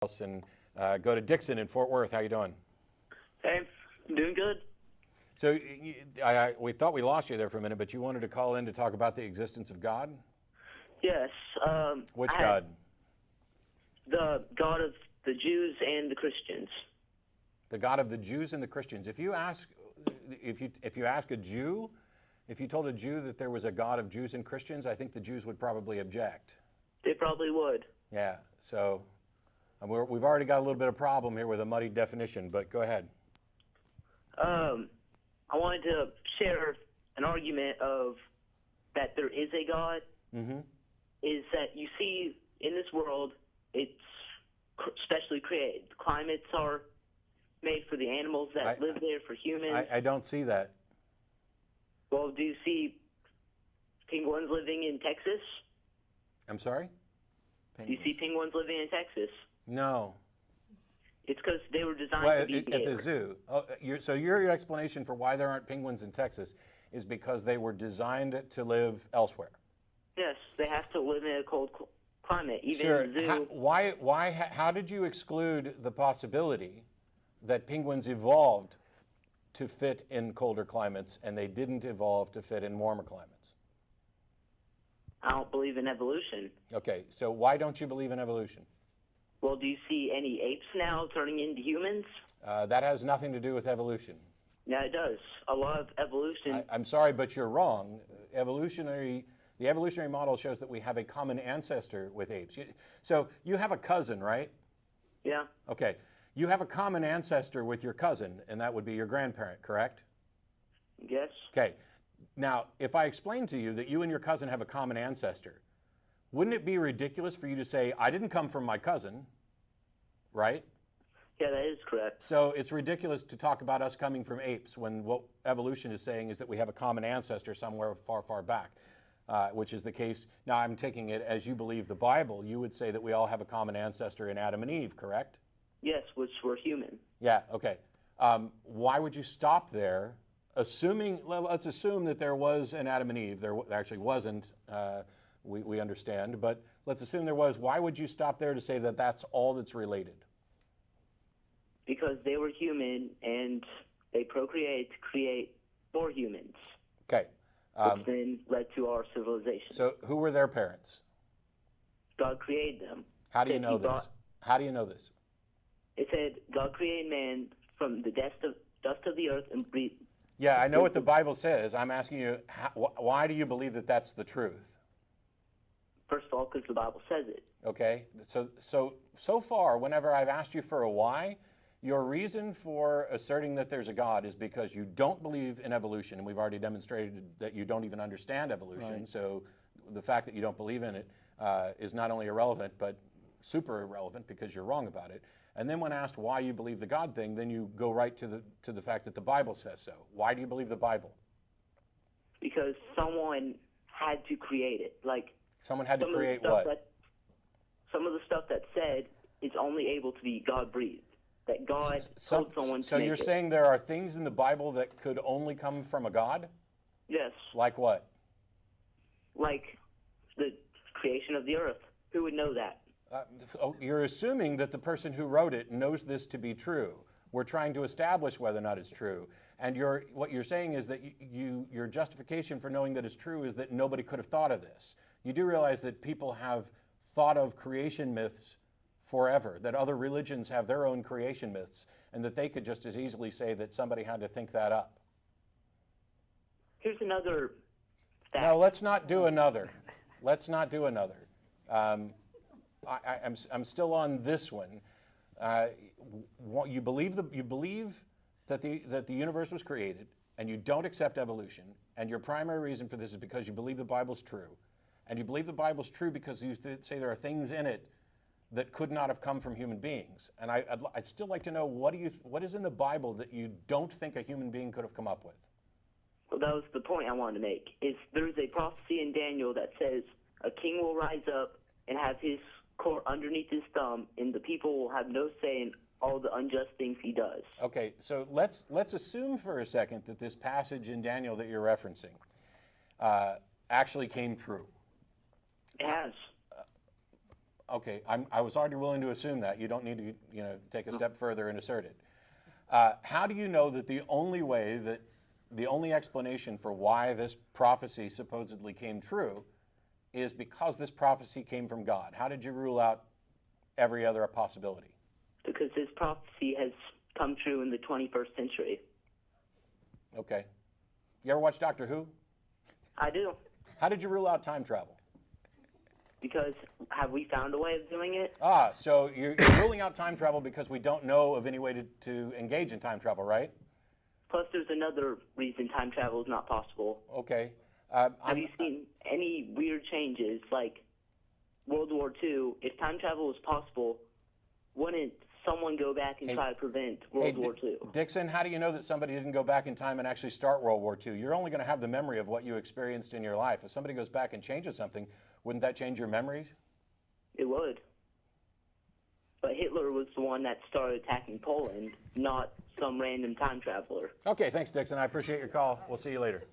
and go to Dixon in Fort Worth. How you doing? Hey, I'm doing good. So we thought we lost you there for a minute, but you wanted to call in to talk about the existence of God? Yes. Which God? The God of the Jews and the Christians. The God of the Jews and the Christians. If you ask a Jew, if you told a Jew that there was a God of Jews and Christians, I think the Jews would probably object. They probably would. Yeah. So we've already got a little bit of problem here with a muddy definition, but go ahead. I wanted to share an argument of that there is a God. Mm-hmm. Is that you see in this world, it's specially created. Climates are made for the animals that live there, for humans. I don't see that. Well, do you see penguins living in Texas? I'm sorry? Penguins. Do you see penguins living in Texas? No. It's because they were designed to be at the zoo. Oh, so your explanation for why there aren't penguins in Texas is because they were designed to live elsewhere. Yes, they have to live in a cold climate, even sure. in the zoo. How did you exclude the possibility that penguins evolved to fit in colder climates and they didn't evolve to fit in warmer climates? I don't believe in evolution. Okay, so why don't you believe in evolution? Well, do you see any apes now turning into humans? That has nothing to do with evolution. Yeah, it does. A lot of evolution. I'm sorry, but you're wrong. The evolutionary model shows that we have a common ancestor with apes. So you have a cousin, right? Yeah. Okay. You have a common ancestor with your cousin, and that would be your grandparent, correct? Yes. Okay. Now, if I explain to you that you and your cousin have a common ancestor, wouldn't it be ridiculous for you to say, I didn't come from my cousin, right? Yeah, that is correct. So it's ridiculous to talk about us coming from apes when what evolution is saying is that we have a common ancestor somewhere far, far back, which is the case. Now, I'm taking it as you believe the Bible. You would say that we all have a common ancestor in Adam and Eve, correct? Yes, which were human. Yeah, okay. Why would you stop there, let's assume that there was an Adam and Eve. There actually wasn't. We understand, but let's assume there was. Why would you stop there to say that that's all that's related? Because they were human and they procreated to create more humans. Okay. Which then led to our civilization. So who were their parents? God created them. How do you know this? How do you know this? It said God created man from the dust of the earth and breathed. Yeah, I know what the Bible says. I'm asking you, why do you believe that that's the truth? First of all, because the Bible says it. Okay, so far, whenever I've asked you for a why, your reason for asserting that there's a God is because you don't believe in evolution, and we've already demonstrated that you don't even understand evolution. Right. So the fact that you don't believe in it is not only irrelevant, but super irrelevant because you're wrong about it. And then when asked why you believe the God thing, then you go right to the fact that the Bible says so. Why do you believe the Bible? Because someone had to create it. Like someone had to create what? Some of the stuff that said it's only able to be God-breathed. That God told someone to make it. So you're saying there are things in the Bible that could only come from a God? Yes. Like what? Like the creation of the earth. Who would know that? You're assuming that the person who wrote it knows this to be true. We're trying to establish whether or not it's true. And what you're saying is that your justification for knowing that it's true is that nobody could have thought of this. You do realize that people have thought of creation myths forever, that other religions have their own creation myths, and that they could just as easily say that somebody had to think that up. Here's another fact. No, let's not do another. Let's not do another. I'm still on this one. You believe that the universe was created, and you don't accept evolution, and your primary reason for this is because you believe the Bible's true, and you believe the Bible's true because you say there are things in it that could not have come from human beings. And I'd still like to know what is in the Bible that you don't think a human being could have come up with? Well, that was the point I wanted to make. There's a prophecy in Daniel that says a king will rise up and have his court underneath his thumb, and the people will have no say in all the unjust things he does. Okay, so let's assume for a second that this passage in Daniel that you're referencing actually came true. It has. Okay, I was already willing to assume that. You don't need to, take a step further and assert it. How do you know that the only explanation for why this prophecy supposedly came true is because this prophecy came from God? How did you rule out every other possibility? Because this prophecy has come true in the 21st century. Okay. You ever watch Doctor Who? I do. How did you rule out time travel? Because have we found a way of doing it? So you're ruling out time travel because we don't know of any way to engage in time travel, right? Plus, there's another reason time travel is not possible. Okay. Have you seen any weird changes, like World War II? If time travel was possible, wouldn't someone go back and try to prevent World War II? Dixon, how do you know that somebody didn't go back in time and actually start World War II? You're only going to have the memory of what you experienced in your life. If somebody goes back and changes something, wouldn't that change your memories? It would. But Hitler was the one that started attacking Poland, not some random time traveler. Okay, thanks, Dixon. I appreciate your call. We'll see you later.